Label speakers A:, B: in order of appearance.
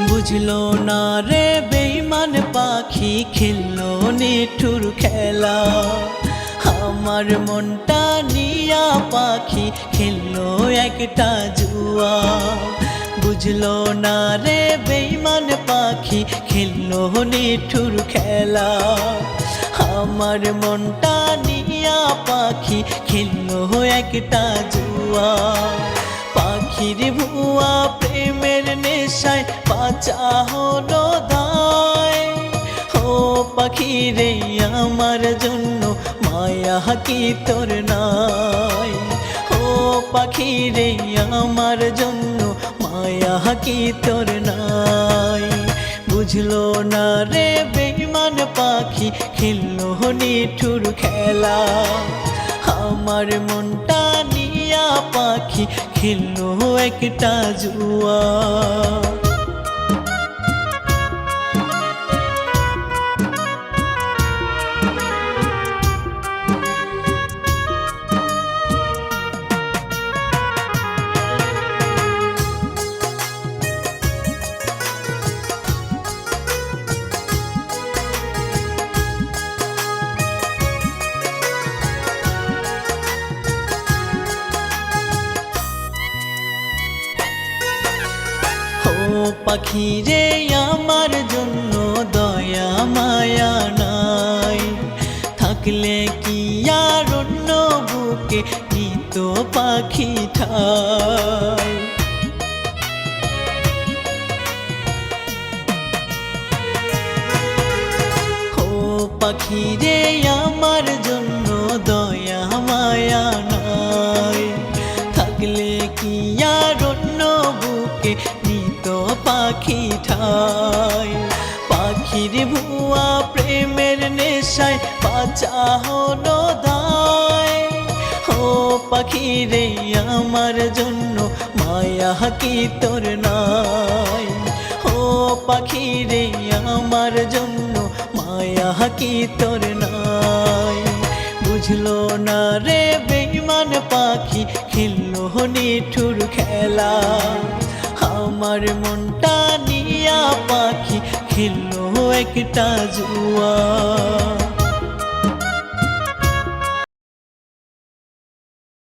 A: বুঝলো না রে বেঈমান পাখি খেললো নিঠুর খেলা। আমার মনটা নিয়া পাখি খেললো একটা জুয়া। বুঝলো না রে বেঈমান পাখি খেললো নিঠুর খেলা। আমার মনটা নিয়া পাখি খেললো একটা জুয়া। পাখির ভুয়া প্রেমের নেশায় বাঁচা হলো দায়। ও পাখি রে আমার জন্য মায়া কি তোর নাই? ও পাখি রে আমার জন্য মায়া কি তোর নাই? বুঝলো না রে বেঈমান পাখি খেললো নিঠুর খেলা। আমার মনটা নিয়া পাখি খেললো একটা জুয়া। ও পাখি রে আমার জন্য দয়া মায়া নাই? থাকলে কি আর অন্য বুকে নিত পাখি ঠাই? ও পাখি রে আমার জন্য দয়া মায়া নাই? থাকলে কি আর অন্য বুকে নিত পাখি ঠাই? পাখির ভুয়া প্রেমের নেশায় বাঁচা হলো দায়। ও পাখি রে আমার জন্য মায়া কি তোর নাই? ও পাখি রে আমার জন্য মায়া কি তোর নাই? বুঝলো না রে বেঈমান পাখি খেললো নিঠুর খেলা। আমার মনটা নিয়া পাখি খেললো একটা জুয়া।